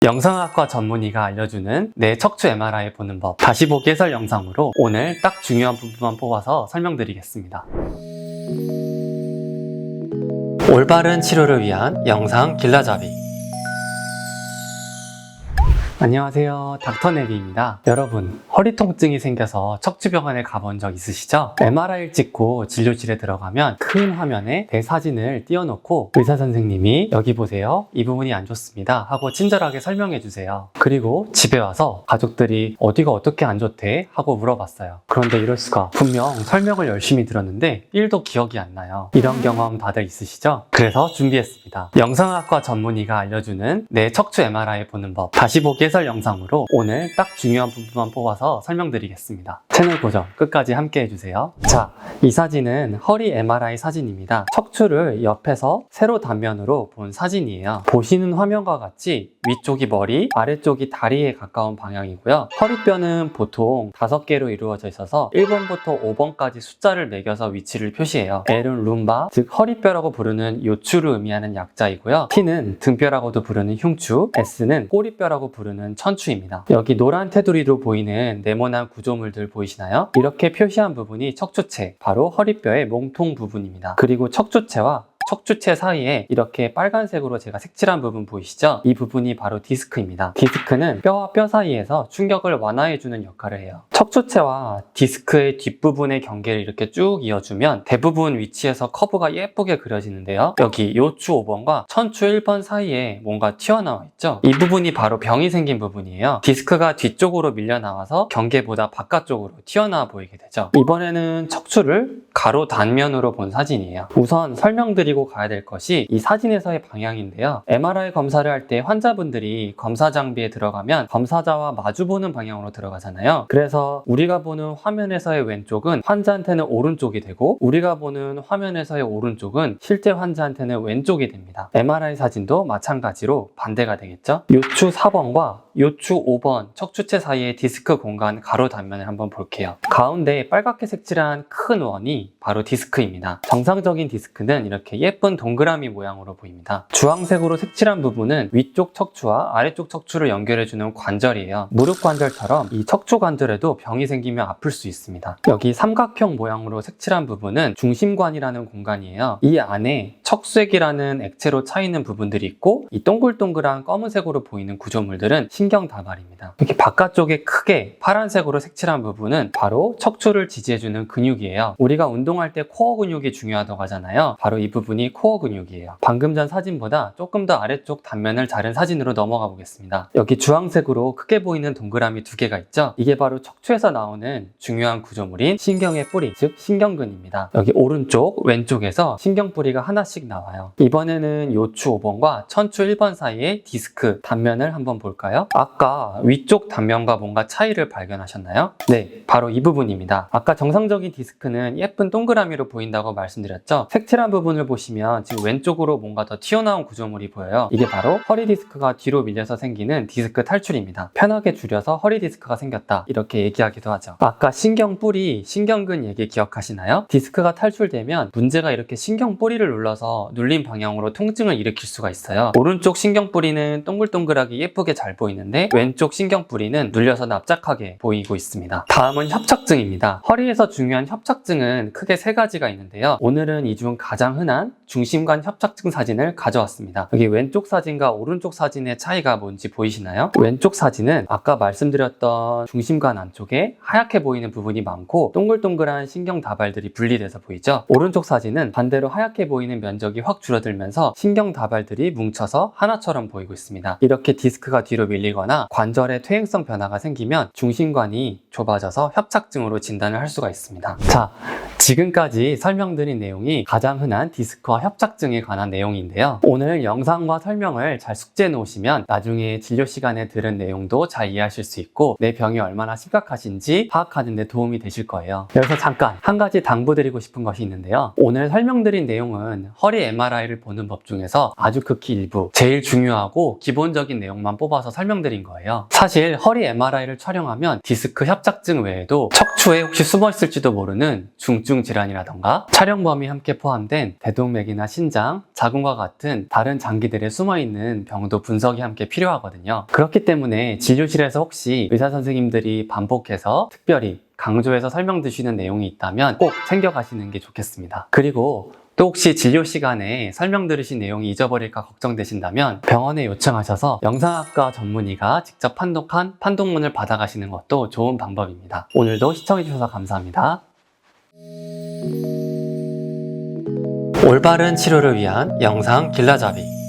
영상학과 전문의가 알려주는 내 척추 MRI 보는 법 다시 보기 해설 영상으로 오늘 딱 중요한 부분만 뽑아서 설명드리겠습니다. 올바른 치료를 위한 영상 길라잡이. 안녕하세요, 닥터네비입니다. 여러분, 허리 통증이 생겨서 척추병원에 가본 적 있으시죠? MRI를 찍고 진료실에 들어가면 큰 화면에 대사진을 띄워놓고 의사 선생님이 여기 보세요, 이 부분이 안 좋습니다 하고 친절하게 설명해 주세요. 그리고 집에 와서 가족들이 어디가 어떻게 안 좋대 하고 물어봤어요. 그런데 이럴 수가, 분명 설명을 열심히 들었는데 1도 기억이 안 나요. 이런 경험 다들 있으시죠? 그래서 준비했습니다. 영상학과 전문의가 알려주는 내 척추 MRI 보는 법 다시 보기 해설 영상으로 오늘 딱 중요한 부분만 뽑아서 설명드리겠습니다. 채널 고정 끝까지 함께 해주세요. 자, 이 사진은 허리 MRI 사진입니다. 척추를 옆에서 세로 단면으로 본 사진이에요. 보시는 화면과 같이 위쪽이 머리, 아래쪽이 다리에 가까운 방향이고요. 허리뼈는 보통 5개로 이루어져 있어서 1번부터 5번까지 숫자를 매겨서 위치를 표시해요. L은 룸바, 즉 허리뼈라고 부르는 요추를 의미하는 약자이고요. T는 등뼈라고도 부르는 흉추, S는 꼬리뼈라고 부르는 천추입니다. 여기 노란 테두리로 보이는 네모난 구조물들 보이시나요? 이렇게 표시한 부분이 척추체, 바로 허리뼈의 몸통 부분입니다. 그리고 척추체와 척추체 사이에 이렇게 빨간색으로 제가 색칠한 부분 보이시죠? 이 부분이 바로 디스크입니다. 디스크는 뼈와 뼈 사이에서 충격을 완화해주는 역할을 해요. 척추체와 디스크의 뒷부분의 경계를 이렇게 쭉 이어주면 대부분 위치에서 커브가 예쁘게 그려지는데요. 여기 요추 5번과 천추 1번 사이에 뭔가 튀어나와 있죠? 이 부분이 바로 병이 생긴 부분이에요. 디스크가 뒤쪽으로 밀려나와서 경계보다 바깥쪽으로 튀어나와 보이게 되죠. 이번에는 척추를 가로 단면으로 본 사진이에요. 우선 설명드리고 가야 될 것이 이 사진에서의 방향인데요. MRI 검사를 할 때 환자분들이 검사 장비에 들어가면 검사자와 마주보는 방향으로 들어가잖아요. 그래서 우리가 보는 화면에서의 왼쪽은 환자한테는 오른쪽이 되고 우리가 보는 화면에서의 오른쪽은 실제 환자한테는 왼쪽이 됩니다. MRI 사진도 마찬가지로 반대가 되겠죠. 요추 4번과 요추 5번 척추체 사이의 디스크 공간 가로 단면을 한번 볼게요. 가운데 빨갛게 색칠한 큰 원이 바로 디스크입니다. 정상적인 디스크는 이렇게 예쁜 동그라미 모양으로 보입니다. 주황색으로 색칠한 부분은 위쪽 척추와 아래쪽 척추를 연결해주는 관절이에요. 무릎 관절처럼 이 척추 관절에도 병이 생기면 아플 수 있습니다. 여기 삼각형 모양으로 색칠한 부분은 중심관이라는 공간이에요. 이 안에 척수액이라는 액체로 차있는 부분들이 있고 이 동글동글한 검은색으로 보이는 구조물들은 신경다발입니다. 이렇게 바깥쪽에 크게 파란색으로 색칠한 부분은 바로 척추를 지지해주는 근육이에요. 우리가 운동할 때 코어 근육이 중요하다고 하잖아요. 바로 이 부분이 코어 근육이에요. 방금 전 사진보다 조금 더 아래쪽 단면을 자른 사진으로 넘어가 보겠습니다. 여기 주황색으로 크게 보이는 동그라미 2개가 있죠? 이게 바로 척추에서 나오는 중요한 구조물인 신경의 뿌리, 즉 신경근입니다. 여기 오른쪽, 왼쪽에서 신경뿌리가 하나씩 나와요. 이번에는 요추 5번과 천추 1번 사이의 디스크 단면을 한번 볼까요? 아까 위쪽 단면과 뭔가 차이를 발견하셨나요? 네, 바로 이 부분입니다. 아까 정상적인 디스크는 예쁜 동그라미로 보인다고 말씀드렸죠? 색칠한 부분을 보시면 지금 왼쪽으로 뭔가 더 튀어나온 구조물이 보여요. 이게 바로 허리 디스크가 뒤로 밀려서 생기는 디스크 탈출입니다. 편하게 줄여서 허리 디스크가 생겼다 이렇게 얘기하기도 하죠. 아까 신경뿌리, 신경근 얘기 기억하시나요? 디스크가 탈출되면 문제가 이렇게 신경뿌리를 눌러서 눌린 방향으로 통증을 일으킬 수가 있어요. 오른쪽 신경뿌리는 동글동글하게 예쁘게 잘 보이는데 왼쪽 신경뿌리는 눌려서 납작하게 보이고 있습니다. 다음은 협착증입니다. 허리에서 중요한 협착증은 크게 3가지가 있는데요. 오늘은 이 중 가장 흔한 중심관 협착증 사진을 가져왔습니다. 여기 왼쪽 사진과 오른쪽 사진의 차이가 뭔지 보이시나요? 왼쪽 사진은 아까 말씀드렸던 중심관 안쪽에 하얗게 보이는 부분이 많고 동글동글한 신경다발들이 분리돼서 보이죠? 오른쪽 사진은 반대로 하얗게 보이는 면적이 확 줄어들면서 신경다발들이 뭉쳐서 하나처럼 보이고 있습니다. 이렇게 디스크가 뒤로 밀리거나 관절의 퇴행성 변화가 생기면 중심관이 좁아져서 협착증으로 진단을 할 수가 있습니다. 자, 지금까지 설명드린 내용이 가장 흔한 디스크와 협착증에 관한 내용인데요. 오늘 영상과 설명을 잘 숙지해 놓으시면 나중에 진료 시간에 들은 내용도 잘 이해하실 수 있고 내 병이 얼마나 심각하신지 파악하는 데 도움이 되실 거예요. 여기서 잠깐 한 가지 당부드리고 싶은 것이 있는데요. 오늘 설명드린 내용은 허리 허리 MRI를 보는 법 중에서 아주 극히 일부, 제일 중요하고 기본적인 내용만 뽑아서 설명드린 거예요. 사실 허리 MRI를 촬영하면 디스크 협착증 외에도 척추에 혹시 숨어 있을지도 모르는 중증 질환이라던가 촬영범위 함께 포함된 대동맥이나 신장, 자궁과 같은 다른 장기들에 숨어 있는 병도 분석이 함께 필요하거든요. 그렇기 때문에 진료실에서 혹시 의사 선생님들이 반복해서 특별히 강조해서 설명드리는 내용이 있다면 꼭 챙겨가시는 게 좋겠습니다. 그리고 또 혹시 진료 시간에 설명 들으신 내용이 잊어버릴까 걱정되신다면 병원에 요청하셔서 영상학과 전문의가 직접 판독한 판독문을 받아가시는 것도 좋은 방법입니다. 오늘도 시청해주셔서 감사합니다. 올바른 치료를 위한 영상 길라잡이.